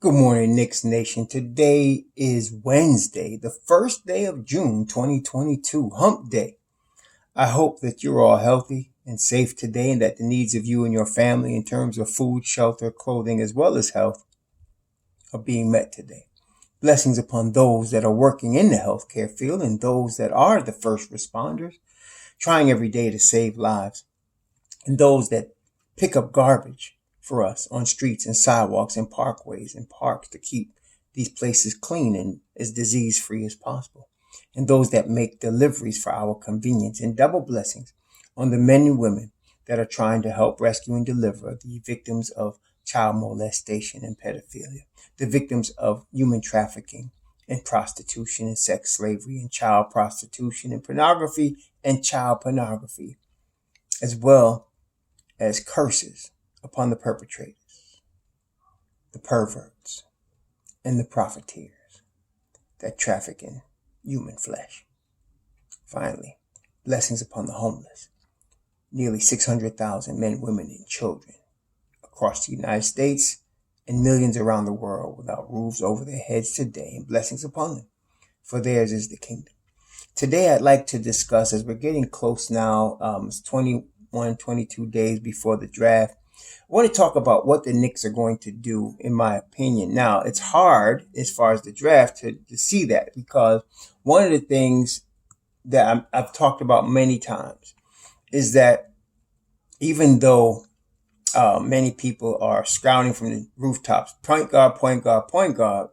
Good morning, Knicks Nation. Today is Wednesday, the first day of June 2022, Hump Day. I hope that you're all healthy and safe today and that the needs of you and your family in terms of food, shelter, clothing, as well as health are being met today. Blessings upon those that are working in the healthcare field and those that are the first responders, trying every day to save lives, and those that pick up garbage for us on streets and sidewalks and parkways and parks to keep these places clean and as disease free as possible. And those that make deliveries for our convenience, and double blessings on the men and women that are trying to help rescue and deliver the victims of child molestation and pedophilia, the victims of human trafficking and prostitution and sex slavery and child prostitution and pornography and child pornography, as well as curses upon the perpetrators, the perverts, and the profiteers that traffic in human flesh. Finally, blessings upon the homeless, nearly 600,000 men, women, and children across the United States and millions around the world without roofs over their heads today, and blessings upon them, for theirs is the kingdom. Today, I'd like to discuss, as we're getting close now, it's 22 days before the draft. I want to talk about what the Knicks are going to do, in my opinion. Now, it's hard as far as the draft to see that, because one of the things that I've talked about many times is that even though many people are scouting from the rooftops, point guard, point guard, point guard,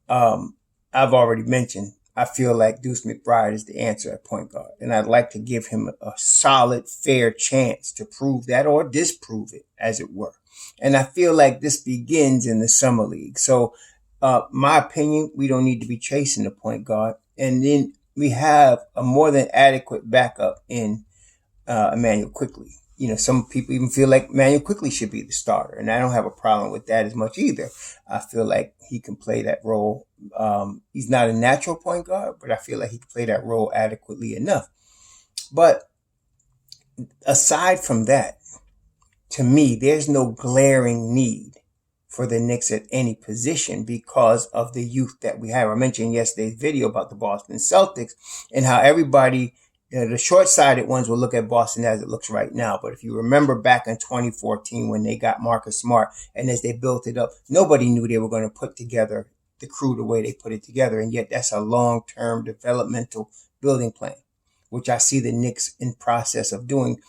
I've already mentioned, I feel like Deuce McBride is the answer at point guard. And I'd like to give him a solid, fair chance to prove that or disprove it, as it were. And I feel like this begins in the summer league. So, my opinion, we don't need to be chasing the point guard. And then we have a more than adequate backup in Emmanuel Quickley. You know, some people even feel like Emmanuel Quickley should be the starter, and I don't have a problem with that as much either. I feel like he can play that role. He's not a natural point guard, but I feel like he can play that role adequately enough. But aside from that, to me, there's no glaring need for the Knicks at any position because of the youth that we have. I mentioned yesterday's video about the Boston Celtics and how everybody, the short-sighted ones will look at Boston as it looks right now. But if you remember back in 2014 when they got Marcus Smart, and as they built it up, nobody knew they were going to put together the crew the way they put it together. And yet that's a long-term developmental building plan, which I see the Knicks in process of doing.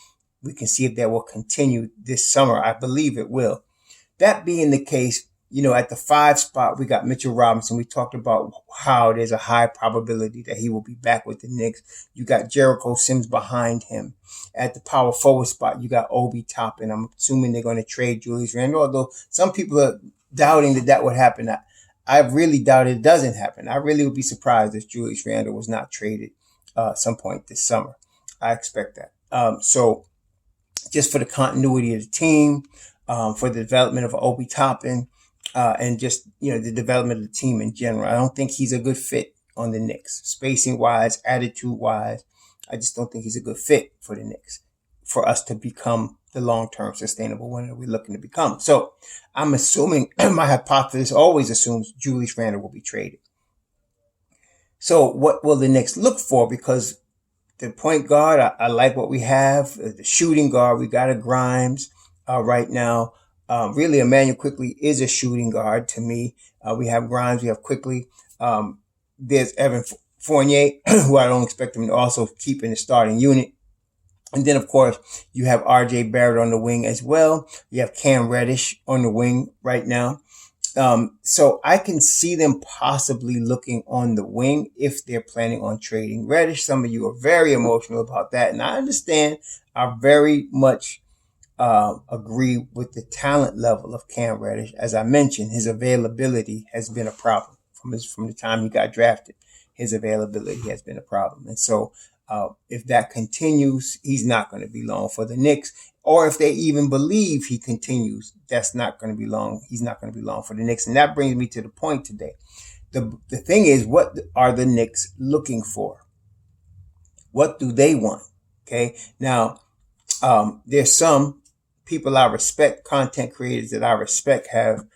We can see if that will continue this summer. I believe it will. That being the case, you know, at the 5 spot, we got Mitchell Robinson. We talked about how there's a high probability that he will be back with the Knicks. You got Jericho Sims behind him. At the power forward spot, you got Obi Toppin. I'm assuming they're going to trade Julius Randle, although some people are doubting that would happen. I really doubt it doesn't happen. I really would be surprised if Julius Randle was not traded at some point this summer. I expect that. So just for the continuity of the team, for the development of Obi Toppin, and just, you know, the development of the team in general. I don't think he's a good fit on the Knicks. Spacing wise, attitude wise, I just don't think he's a good fit for the Knicks for us to become the long-term sustainable winner we're looking to become. So I'm assuming, my hypothesis always assumes Julius Randle will be traded. So what will the Knicks look for? Because the point guard, I like what we have. The shooting guard, we got a Grimes right now. Really, Emmanuel Quickley is a shooting guard to me. We have Grimes, we have Quickley. There's Evan Fournier, who I don't expect him to also keep in the starting unit. And then, of course, you have RJ Barrett on the wing as well. You have Cam Reddish on the wing right now. So I can see them possibly looking on the wing if they're planning on trading Reddish. Some of you are very emotional about that, and I understand. I very much agree with the talent level of Cam Reddish. As I mentioned, his availability has been a problem from the time he got drafted. His availability has been a problem, and so if that continues, he's not going to be long for the Knicks. Or if they even believe he continues, that's not going to be long. He's not going to be long for the Knicks, and that brings me to the point today. The thing is, what are the Knicks looking for? What do they want? Okay, now there's some people I respect, content creators that I respect, have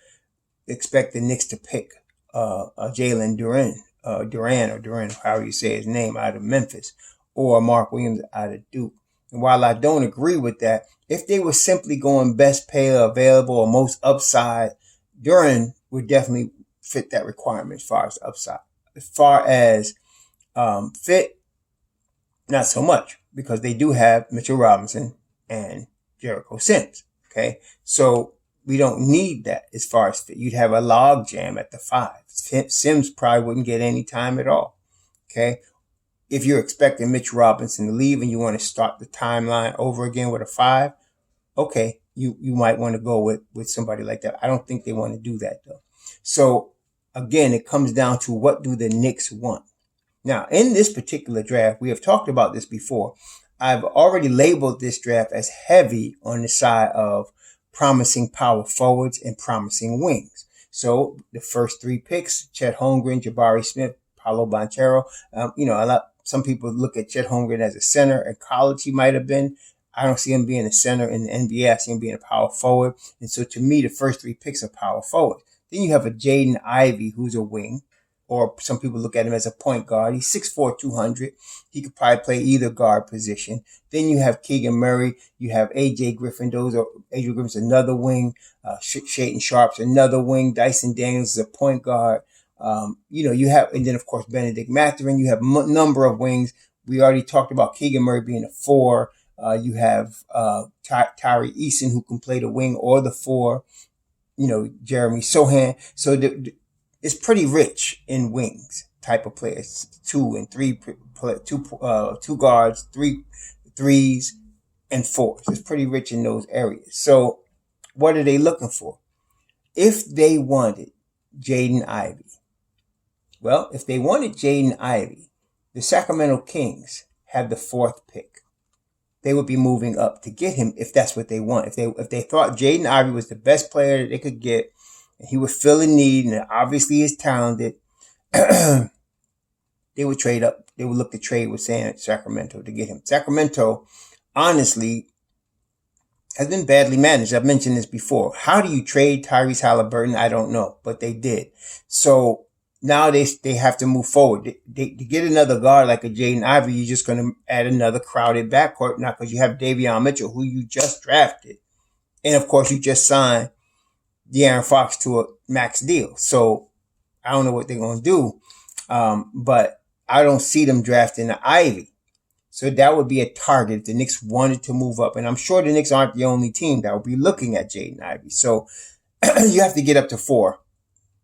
expect the Knicks to pick Jalen Duran, however you say his name, out of Memphis, or Mark Williams out of Duke. And while I don't agree with that, if they were simply going best player available or most upside, Duran would definitely fit that requirement as far as upside. As far as fit, not so much, because they do have Mitchell Robinson and Jericho Sims. Okay, so we don't need that as far as fit. You'd have a log jam at the 5. Sims probably wouldn't get any time at all. Okay, if you're expecting Mitch Robinson to leave and you want to start the timeline over again with a 5, okay, you might want to go with somebody like that. I don't think they want to do that though. So again, it comes down to, what do the Knicks want? Now, in this particular draft, we have talked about this before. I've already labeled this draft as heavy on the side of promising power forwards and promising wings. So the first 3 picks, Chet Holmgren, Jabari Smith, Paolo Banchero. Some people look at Chet Holmgren as a center. In college, he might have been. I don't see him being a center in the NBA. I see him being a power forward. And so to me, the first 3 picks are power forward. Then you have a Jaden Ivey, who's a wing, or some people look at him as a point guard. He's 6'4", 200. He could probably play either guard position. Then you have Keegan Murray. You have AJ Griffin. AJ Griffin's another wing. Shaedon Sharpe's another wing. Dyson Daniels is a point guard. You have, and then of course Benedict Mathurin. You have a number of wings. We already talked about Keegan Murray being a 4. You have Tyree Eason, who can play the wing or the 4. Jeremy Sohan. So it's pretty rich in wings type of players. 2 and 3, 2 guards, 3 threes, and 4s. It's pretty rich in those areas. So what are they looking for? If they wanted Jaden Ivey, the Sacramento Kings have the 4th pick. They would be moving up to get him if that's what they want. If they thought Jaden Ivey was the best player that they could get, and he would fill a need, and obviously is talented, they would trade up. They would look to trade with Sacramento to get him. Sacramento, honestly, has been badly managed. I've mentioned this before. How do you trade Tyrese Halliburton? I don't know, but they did. So now they have to move forward. To get another guard like a Jaden Ivey, you're just going to add another crowded backcourt now, because you have Davion Mitchell, who you just drafted. And of course, you just signed De'Aaron Fox to a max deal. So I don't know what they're going to do. But I don't see them drafting the Ivy. So that would be a target if the Knicks wanted to move up. And I'm sure the Knicks aren't the only team that will be looking at Jaden Ivey. So you have to get up to 4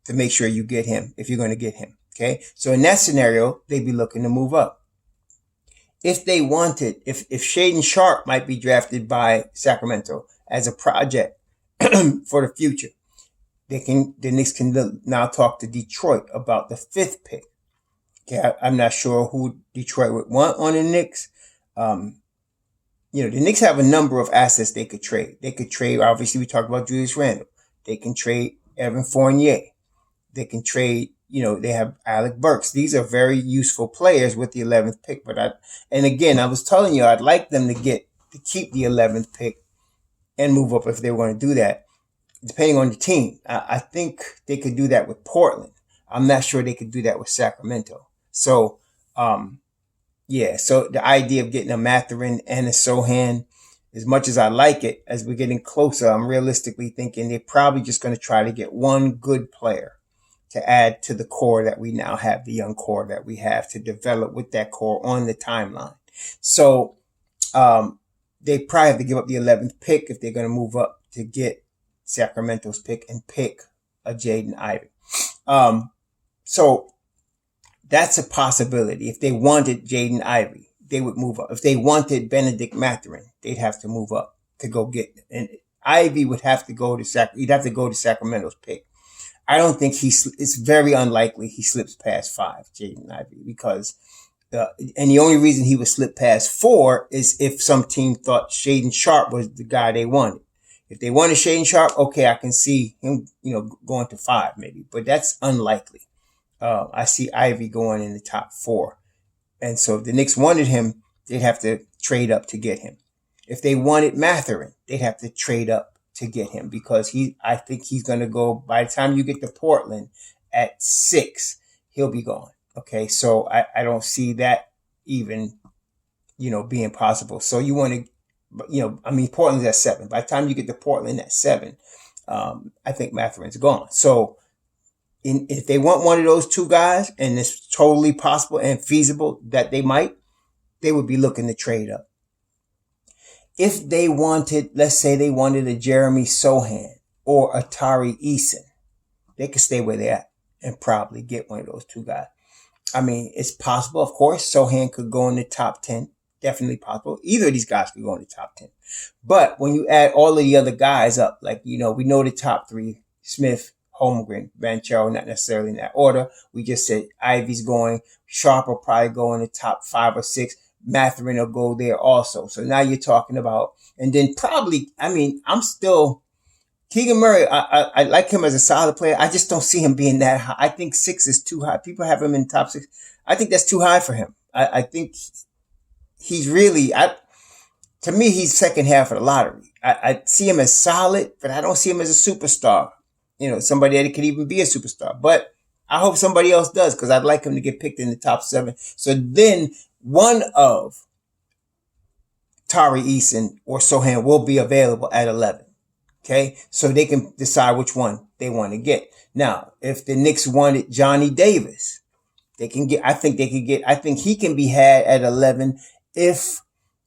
to make sure you get him if you're going to get him. Okay. So in that scenario, they'd be looking to move up. If they wanted, if Shaedon Sharpe might be drafted by Sacramento as a project for the future, the Knicks can now talk to Detroit about the 5th pick. Okay. I'm not sure who Detroit would want on the Knicks. The Knicks have a number of assets they could trade. They could trade, obviously we talked about Julius Randle. They can trade Evan Fournier. They can trade, they have Alec Burks. These are very useful players with the 11th pick. And again, I was telling you, I'd like them to keep the 11th pick and move up if they were going to do that, depending on the team. I think they could do that with Portland. I'm not sure they could do that with Sacramento. So, so the idea of getting a Mathurin and a Sohan, as much as I like it, as we're getting closer, I'm realistically thinking they're probably just going to try to get one good player to add to the core that we now have, the young core that we have to develop with that core on the timeline. So they probably have to give up the 11th pick if they're going to move up to get Sacramento's pick and pick a Jaden Ivey. So that's a possibility. If they wanted Jaden Ivey, they would move up. If they wanted Benedict Mathurin, they'd have to move up to go get it. And Ivey would have to go to he'd have to go to Sacramento's pick. I don't think it's very unlikely he slips past 5, Jaden Ivey, because, and the only reason he would slip past 4 is if some team thought Shaedon Sharpe was the guy they wanted. If they wanted Shaedon Sharpe, okay, I can see him, going to 5 maybe, but that's unlikely. I see Ivey going in the top 4. And so if the Knicks wanted him, they'd have to trade up to get him. If they wanted Mathurin, they'd have to trade up to get him because I think he's going to go by the time you get to Portland at 6, he'll be gone. Okay. So I don't see that even, being possible. So you want to, Portland's at 7. By the time you get to Portland at 7, I think Matherin's gone. So if they want one of those two guys, and it's totally possible and feasible that they would be looking to trade up. If they wanted, let's say they wanted a Jeremy Sohan or a Tari Eason, they could stay where they're at and probably get one of those two guys. I mean, it's possible, of course. Sohan could go in the top 10. Definitely possible. Either of these guys could go in the top 10. But when you add all of the other guys up, like, we know the top 3, Smith, Holmgren, Banchero, not necessarily in that order. We just said Ivy's going. Sharp will probably go in the top 5 or 6. Matherin will go there also. So now you're talking about, and then probably, I'm still, Keegan Murray, I like him as a solid player. I just don't see him being that high. I think 6 is too high. People have him in the top 6. I think that's too high for him. I think he's really, to me, he's second half of the lottery. I see him as solid, but I don't see him as a superstar. Somebody that could even be a superstar. But I hope somebody else does, because I'd like him to get picked in the top 7. So then one of Tari Eason or Sohan will be available at 11. Okay, so they can decide which one they want to get. Now, if the Knicks wanted Johnny Davis, they can get. I think he can be had at 11 if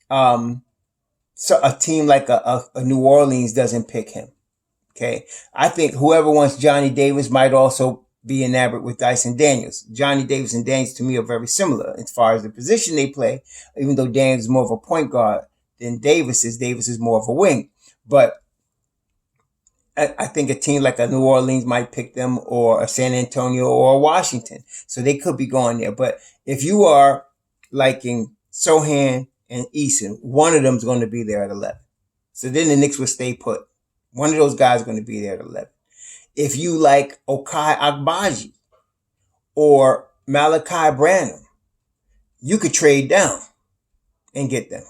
so a team like a New Orleans doesn't pick him. Okay, I think whoever wants Johnny Davis might also be enamored with Dyson Daniels. Johnny Davis and Daniels to me are very similar as far as the position they play, even though Daniels is more of a point guard than Davis is. Davis is more of a wing. But I think a team like a New Orleans might pick them, or a San Antonio or a Washington. So they could be going there. But if you are liking Sohan and Eason, one of them is going to be there at 11. So then the Knicks will stay put. One of those guys is going to be there at 11. If you like Ochai Agbaji or Malachi Branham, you could trade down and get them.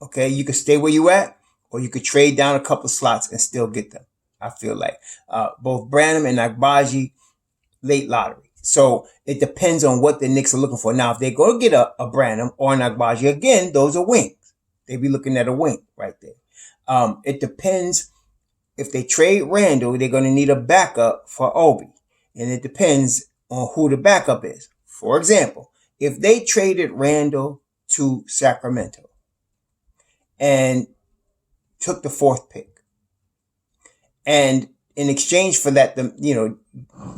Okay, you could stay where you at, or you could trade down a couple slots and still get them. I feel like both Branham and Agbaji, late lottery. So it depends on what the Knicks are looking for. Now, if they go get a Branham or an Agbaji, again, those are wings. They'd be looking at a wing right there. It depends. If they trade Randall, they're going to need a backup for Obi. And it depends on who the backup is. For example, if they traded Randall to Sacramento and took the 4th pick, and in exchange for that,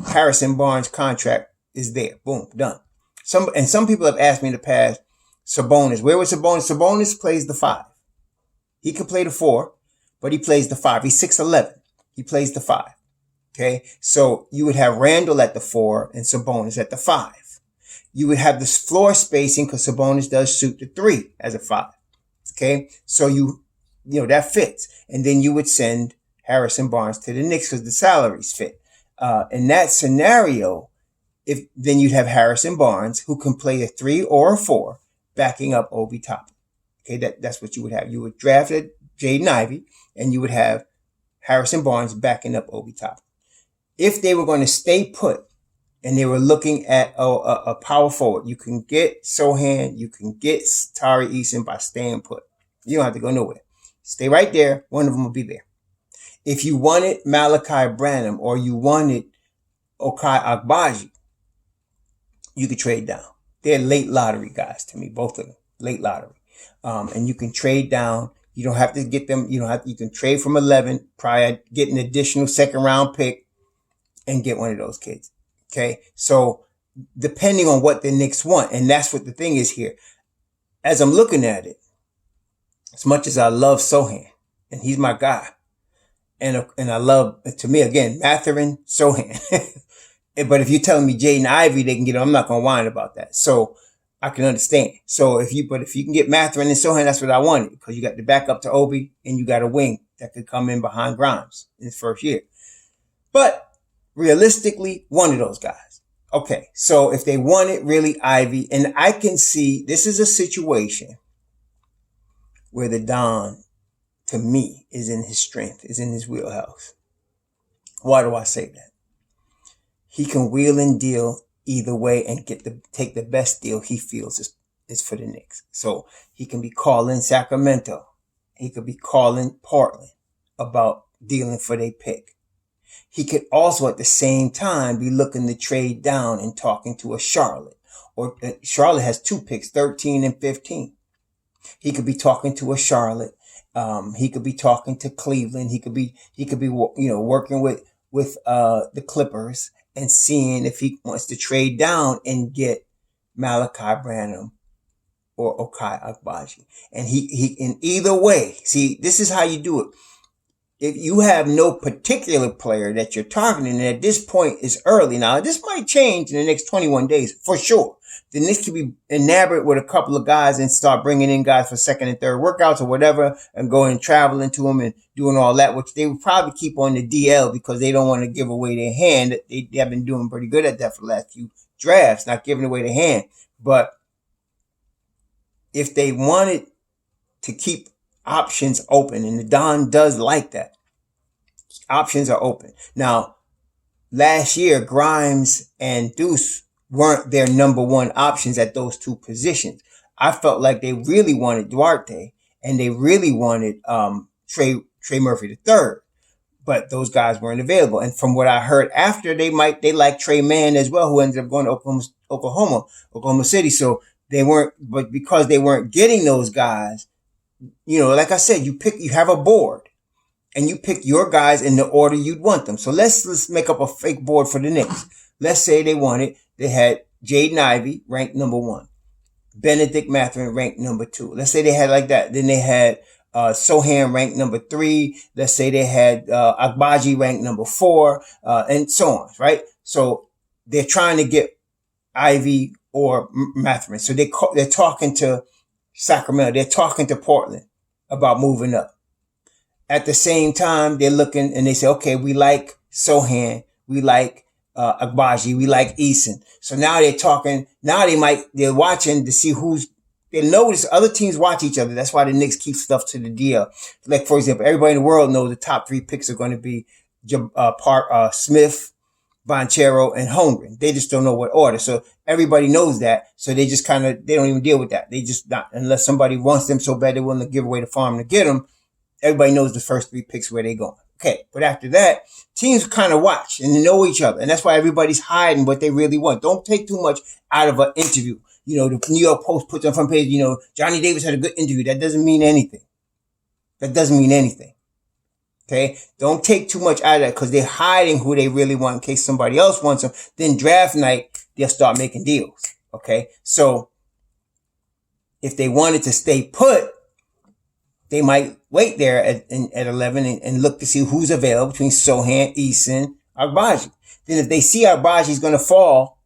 Harrison Barnes' contract is there. Boom, done. Some people have asked me in the past, Sabonis. Where was Sabonis? Sabonis plays the 5. He could play the 4. But he plays the 5. He's 6'11". He plays the 5. Okay. So you would have Randall at the 4 and Sabonis at the 5. You would have this floor spacing because Sabonis does shoot the 3 as a 5. Okay. So that fits. And then you would send Harrison Barnes to the Knicks because the salaries fit. In that scenario, then you'd have Harrison Barnes, who can play a 3 or a 4, backing up Obi Toppin. Okay. That's what you would have. You would draft Jaden Ivey, and you would have Harrison Barnes backing up Obi Toppin. If they were going to stay put and they were looking at a power forward, you can get Sohan, you can get Tari Eason by staying put. You don't have to go nowhere. Stay right there. One of them will be there. If you wanted Malachi Branham or you wanted Ochai Agbaji, you could trade down. They're late lottery guys to me, both of them. Late lottery. And you can trade down. You don't have to get them. You can trade from 11, probably get an additional 2nd round pick and get one of those kids. Okay. So depending on what the Knicks want. And that's what the thing is here. As I'm looking at it, as much as I love Sohan and he's my guy, and I love, to me again, Matherin, Sohan. But if you're telling me Jaden Ivey, they can get him, I'm not going to whine about that. So I can understand. So if you can get Matherin and Sohan, that's what I wanted, because you got the backup to Obi and you got a wing that could come in behind Grimes in his first year. But realistically, one of those guys. Okay. So if they wanted really Ivy, and I can see this is a situation where the Don to me, is in his strength, is in his wheelhouse. Why do I say that? He can wheel and deal either way and take the best deal he feels is for the Knicks. So he can be calling Sacramento. He could be calling Portland about dealing for their pick. He could also at the same time be looking to trade down and talking to a Charlotte. Or Charlotte has 2 picks, 13 and 15. He could be talking to a Charlotte. He could be talking to Cleveland. He could be working with the Clippers and seeing if he wants to trade down and get Malachi Branham or Ochai Agbaji. And he in either way, see, this is how you do it. If you have no particular player that you're targeting, and at this point it's early. Now, this might change in the next 21 days, for sure. The Knicks could be enamored with a couple of guys and start bringing in guys for second and third workouts or whatever and going and traveling to them and doing all that, which they would probably keep on the DL because they don't want to give away their hand. They have been doing pretty good at that for the last few drafts, not giving away their hand. But if they wanted to keep options open, and the Don does like that, options are open. Now, last year, Grimes and Deuce weren't their number one options at those 2 positions. I felt like they really wanted Duarte and they really wanted Trey Murphy III, but those guys weren't available. And from what I heard after, they like Trey Mann as well, who ended up going to Oklahoma City. So they weren't, but because they weren't getting those guys, like I said, you have a board and you pick your guys in the order you'd want them. So let's make up a fake board for the Knicks. Let's say they had Jaden Ivey ranked number 1, Benedict Mathurin ranked number 2. Let's say they had like that. Then they had Sohan ranked number 3. Let's say they had Agbaji ranked number 4, and so on, right? So they're trying to get Ivy or Mathurin. So they're talking to Sacramento. They're talking to Portland about moving up. At the same time, they're looking and they say, okay, we like Sohan, we like Agbaji, we like Eason. So now they're talking. Now they're watching to see they notice other teams watch each other. That's why the Knicks keep stuff to the deal. Like, for example, everybody in the world knows the top 3 picks are going to be Smith, Banchero, and Holmgren. They just don't know what order. So everybody knows that. So they just they don't even deal with that. They just not, unless somebody wants them so bad they're willing to give away the farm to get them. Everybody knows the first 3 picks where they're going. Okay. But after that, teams kind of watch and know each other. And that's why everybody's hiding what they really want. Don't take too much out of an interview. The New York Post puts on front page, Johnny Davis had a good interview. That doesn't mean anything. Okay. Don't take too much out of that because they're hiding who they really want in case somebody else wants them. Then draft night, they'll start making deals. Okay. So if they wanted to stay put, they might wait there at 11 and look to see who's available between Sohan, Eason, Agbaji. Then if they see Agbaji's going to fall,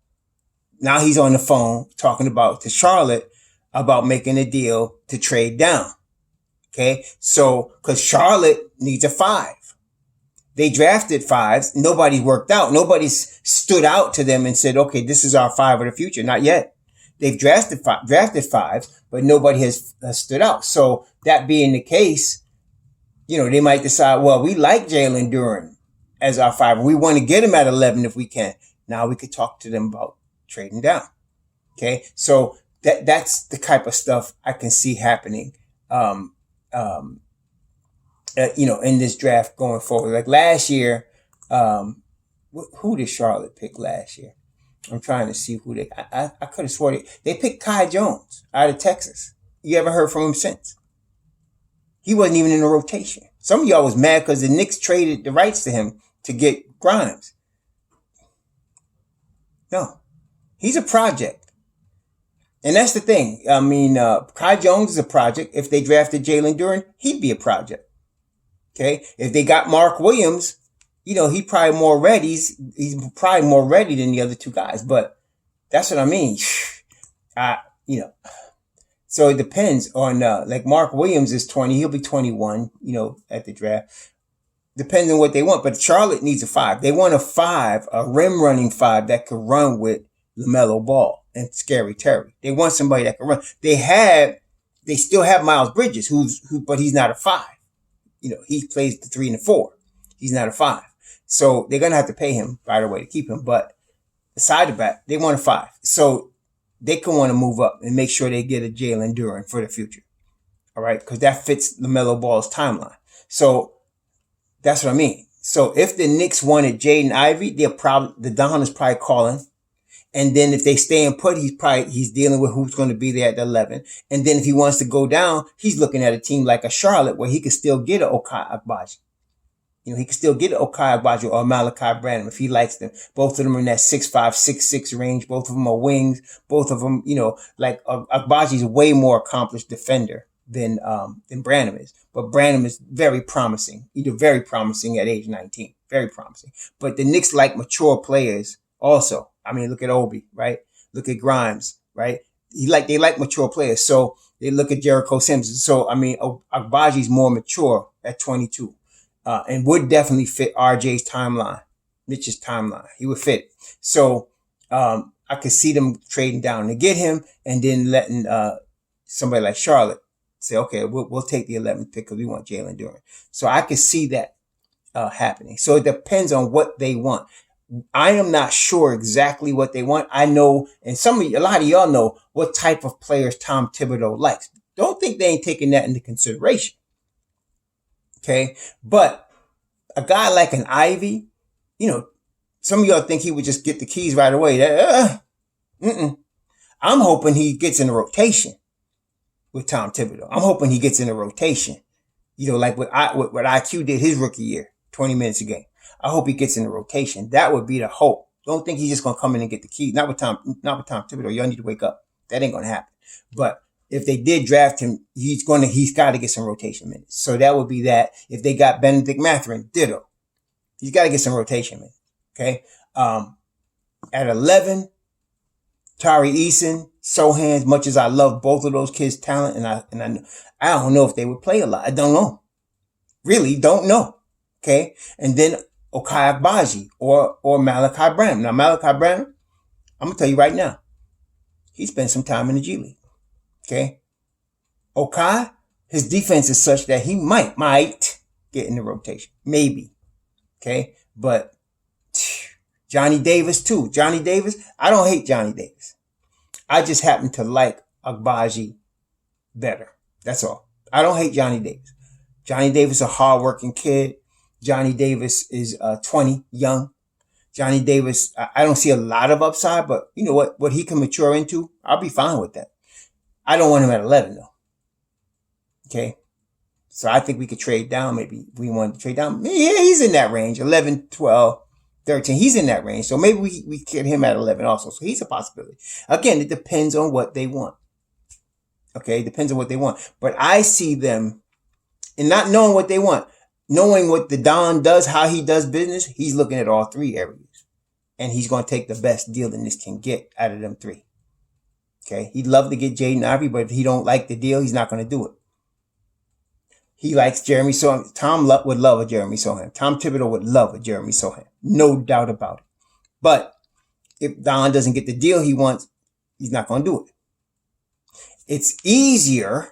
now he's on the phone talking to Charlotte about making a deal to trade down. Okay. So, cause Charlotte needs a 5. They drafted 5s. Nobody worked out. Nobody's stood out to them and said, okay, this is our 5 of the future. Not yet. They've drafted 5s, but nobody has stood out. So that being the case, they might decide, well, we like Jalen Duren as our 5. We want to get him at 11 if we can. Now we could talk to them about trading down. Okay. So that's the type of stuff I can see happening, in this draft going forward. Like last year, who did Charlotte pick last year? I'm trying to see who I could have sworn they picked Kai Jones out of Texas. You ever heard from him since? He wasn't even in the rotation. Some of y'all was mad because the Knicks traded the rights to him to get Grimes. No, he's a project. And that's the thing. I mean, Kai Jones is a project. If they drafted Jalen Duren, he'd be a project. Okay. If they got Mark Williams, he probably more ready. He's probably more ready than the other 2 guys, but that's what I mean. So it depends on, like Mark Williams is 20. He'll be 21, at the draft. Depends on what they want, but Charlotte needs a 5. They want a 5, a rim running 5 that could run with LaMelo Ball and Scary Terry. They want somebody that can run. They still have Miles Bridges, but he's not a 5. he plays the 3 and the 4. He's not a 5. So they're going to have to pay him right away to keep him. But aside of that, they want a 5. So they can want to move up and make sure they get a Jalen Duren for the future. All right. Because that fits LaMelo Ball's timeline. So that's what I mean. So if the Knicks wanted Jaden Ivey, the Don is probably calling. And then if they stay in put, he's dealing with who's going to be there at the 11. And then if he wants to go down, he's looking at a team like a Charlotte where he could still get an Okai Agbaji. He could still get an Okai Agbaji or a Malachi Branham if he likes them. Both of them are in that 6'5", 6'6" range. Both of them are wings. Both of them, like Agbaji's a way more accomplished defender than Branham is. But Branham is very promising. Very promising at age 19. Very promising. But the Knicks like mature players also. I mean, look at Obi, right? Look at Grimes, right? They like mature players. So they look at Jericho Simpson. So, I mean, Agbaji's more mature at 22. And would definitely fit RJ's timeline, Mitch's timeline. He would fit. So, I could see them trading down to get him and then letting, somebody like Charlotte say, okay, we'll take the 11th pick because we want Jalen Duren. So I could see that, happening. So it depends on what they want. I am not sure exactly what they want. I know, and a lot of y'all know what type of players Tom Thibodeau likes. Don't think they ain't taking that into consideration. Okay. But a guy like an Ivy, some of y'all think he would just get the keys right away. I'm hoping he gets in a rotation with Tom Thibodeau. I'm hoping he gets in a rotation. Like what IQ did his rookie year, 20 minutes a game. I hope he gets in the rotation. That would be the hope. Don't think he's just going to come in and get the keys. Not with Tom Thibodeau. Y'all need to wake up. That ain't going to happen. But if they did draft him, he's got to get some rotation minutes. So that would be that. If they got Benedict Mathurin, ditto. He's got to get some rotation minutes. Okay. At 11, Tari Eason, Sohan, as much as I love both of those kids' talent, and I don't know if they would play a lot. I don't know. Really don't know. Okay. And then Okai Agbaji or Malachi Branham. Now, Malachi Branham, I'm going to tell you right now, he spent some time in the G League. Okay. Okai, his defense is such that he might get in the rotation. Maybe. Okay. But Johnny Davis too. Johnny Davis, I don't hate Johnny Davis. I just happen to like Agbaji better. That's all. I don't hate Johnny Davis. Johnny Davis is a hardworking kid. Johnny Davis is 20, young. Johnny Davis, I don't see a lot of upside, but you know what he can mature into, I'll be fine with that. I don't want him at 11 though. Okay. So I think we could trade down. Maybe we want to trade down. Yeah, he's in that range. 11, 12, 13. He's in that range. So maybe we get him at 11 also. So he's a possibility. Again, it depends on what they want. Okay. It depends on what they want. But I see them, and not knowing what they want, knowing what the Don does, how he does business, he's looking at all three areas. And he's going to take the best deal that this can get out of them three. Okay. He'd love to get Jaden Ivey, but if he don't like the deal, he's not going to do it. He likes Jeremy Sohan. Tom would love a Jeremy Sohan. Tom Thibodeau would love a Jeremy Sohan. No doubt about it. But if Don doesn't get the deal he wants, he's not going to do it. It's easier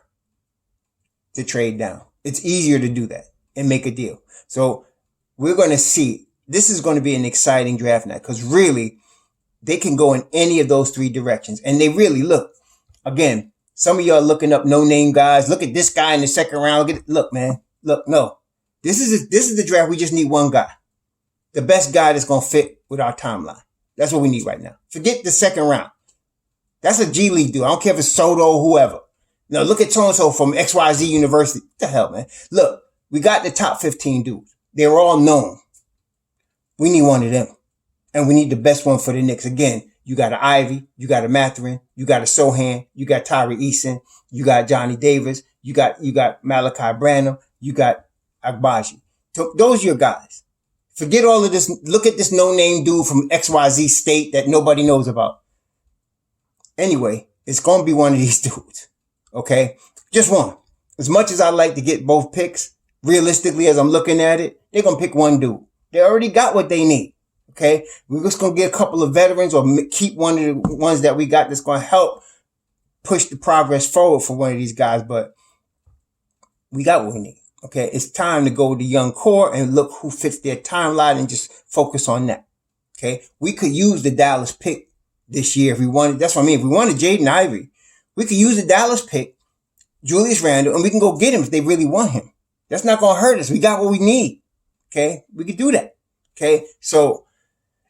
to trade down. It's easier to do that and make a deal. So we're going to see. This is going to be an exciting draft night because really they can go in any of those three directions. And they really look, again, some of y'all looking up no-name guys. Look at this guy in the second round. Look, man. Look, no. This is the draft. We just need one guy. The best guy that's going to fit with our timeline. That's what we need right now. Forget the second round. That's a G League dude. I don't care if it's Soto or whoever. No, look at so-and-so from XYZ University. What the hell, man? Look, we got the top 15 dudes. They're all known. We need one of them. And we need the best one for the Knicks. Again, you got an Ivy, you got a Mathurin, you got a Sohan, you got Tyree Eason, you got Johnny Davis, you got Malachi Branham, you got Agbaji. So those are your guys. Forget all of this. Look at this no-name dude from XYZ state that nobody knows about. Anyway, it's going to be one of these dudes. Okay? Just one. As much as I like to get both picks, realistically, as I'm looking at it, they're going to pick one dude. They already got what they need. Okay. We're just going to get a couple of veterans or keep one of the ones that we got that's going to help push the progress forward for one of these guys. But we got what we need. Okay, it's time to go to young core and look who fits their timeline and just focus on that. Okay, we could use the Dallas pick this year if we wanted. That's what I mean. If we wanted Jaden Ivey, we could use the Dallas pick, Julius Randle, and we can go get him if they really want him. That's not going to hurt us. We got what we need. Okay, we could do that. Okay, so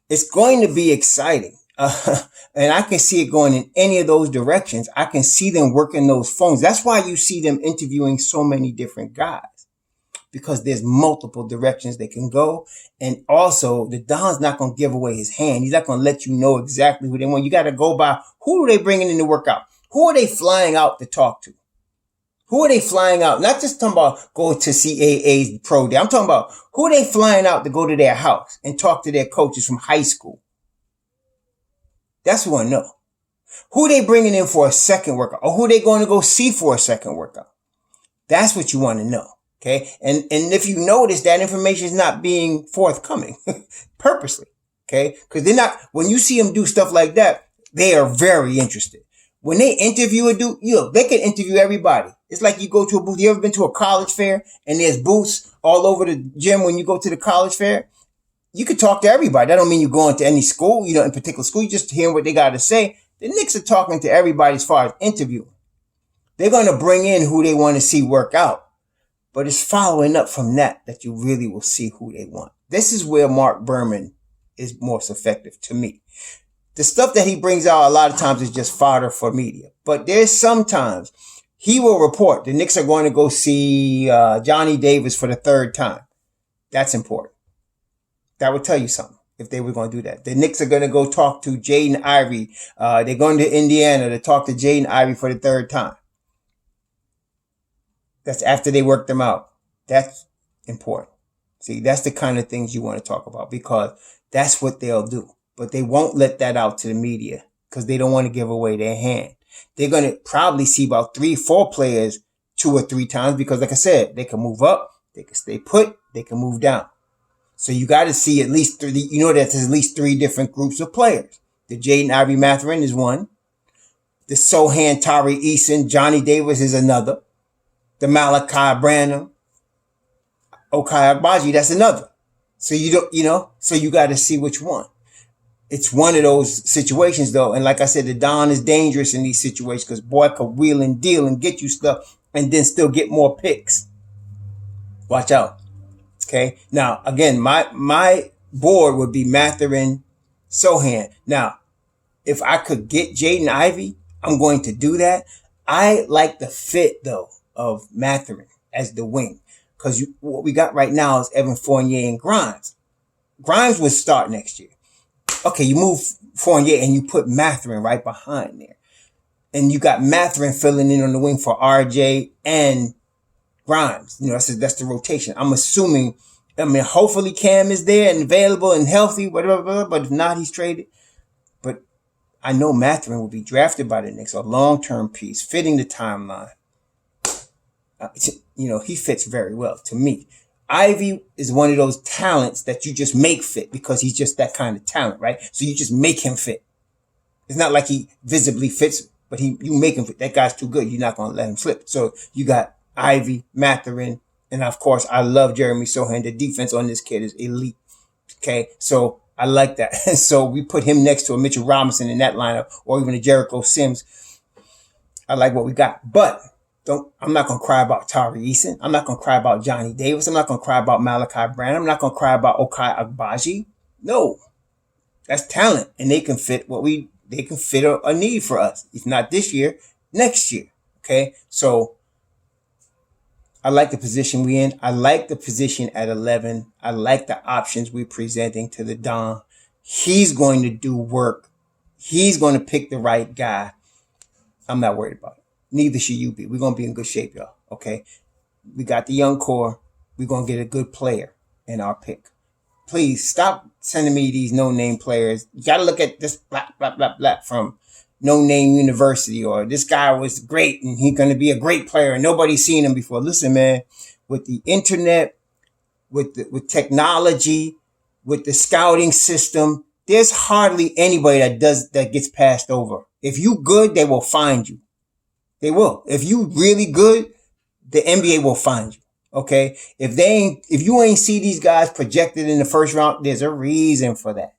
it's going to be exciting. And I can see it going in any of those directions. I can see them working those phones. That's why you see them interviewing so many different guys, because there's multiple directions they can go. And also, the Don's not going to give away his hand. He's not going to let you know exactly who they want. You got to go by, who are they bringing in to work out? Who are they flying out to talk to? Who are they flying out? Not just talking about go to CAA's pro day. I'm talking about who are they flying out to go to their house and talk to their coaches from high school? That's who I know. Who are they bringing in for a second workout? Or who are they going to go see for a second workout? That's what you want to know. Okay. And if you notice, that information is not being forthcoming purposely. Okay. Because they're not, when you see them do stuff like that, they are very interested. When they interview a dude, they can interview everybody. It's like you go to a booth. You ever been to a college fair and there's booths all over the gym when you go to the college fair? You could talk to everybody. That don't mean you're going to any school, in particular school. You just hearing what they got to say. The Knicks are talking to everybody as far as interviewing. They're going to bring in who they want to see work out. But it's following up from that you really will see who they want. This is where Mark Berman is most effective to me. The stuff that he brings out a lot of times is just fodder for media. But there's sometimes he will report the Knicks are going to go see Johnny Davis for the third time. That's important. That would tell you something if they were going to do that. The Knicks are going to go talk to Jaden Ivey. They're going to Indiana to talk to Jaden Ivey for the third time. That's after they work them out. That's important. See, that's the kind of things you want to talk about, because that's what they'll do. But they won't let that out to the media because they don't want to give away their hand. They're going to probably see about 3-4 players 2 or 3 times because, like I said, they can move up, they can stay put, they can move down. So you got to see at least 3, that there's at least 3 different groups of players. The Jaden Ivey Mathurin is one. The Sohan Tari Eason, Johnny Davis is another. The Malachi Branham, Okai Agbaji, that's another. So so you got to see which one. It's one of those situations though. And like I said, the Don is dangerous in these situations because boy could wheel and deal and get you stuff and then still get more picks. Watch out. Okay. Now, again, my board would be Mathurin, Sohan. Now, if I could get Jaden Ivey, I'm going to do that. I like the fit though of Mathurin as the wing, because what we got right now is Evan Fournier and Grimes. Grimes would start next year. Okay, you move Fournier and you put Mathurin right behind there. And you got Mathurin filling in on the wing for RJ and Grimes. That's the rotation. I'm assuming, hopefully Cam is there and available and healthy, whatever, but if not, he's traded. But I know Mathurin will be drafted by the Knicks, a long-term piece, fitting the timeline. He fits very well to me. Ivy is one of those talents that you just make fit because he's just that kind of talent, right? So you just make him fit. It's not like he visibly fits, but you make him fit. That guy's too good. You're not going to let him slip. So you got Ivy, Mathurin, and of course, I love Jeremy Sohan. The defense on this kid is elite. Okay, so I like that. So we put him next to a Mitchell Robinson in that lineup, or even a Jericho Sims. I like what we got, but I'm not going to cry about Tari Eason. I'm not going to cry about Johnny Davis. I'm not going to cry about Malachi Branham. I'm not going to cry about Okai Agbaji. No, that's talent, and they can fit they can fit a need for us. If not this year, next year. Okay, so I like the position we're in. I like the position at 11. I like the options we're presenting to the Don. He's going to do work. He's going to pick the right guy. I'm not worried about it. Neither should you be. We're going to be in good shape, y'all. Okay. We got the young core. We're going to get a good player in our pick. Please stop sending me these no-name players. You got to look at this blah, blah, blah, blah from no-name university, or this guy was great and he's going to be a great player and nobody's seen him before. Listen, man, with the internet, with technology, with the scouting system, there's hardly anybody that gets passed over. If you good, they will find you. They will. If you really good, the NBA will find you. Okay. If you ain't see these guys projected in the first round, there's a reason for that.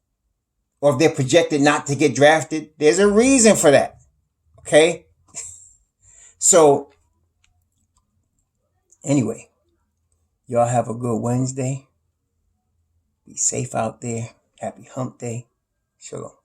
Or if they're projected not to get drafted, there's a reason for that. Okay. So anyway, y'all have a good Wednesday. Be safe out there. Happy hump day. Shalom.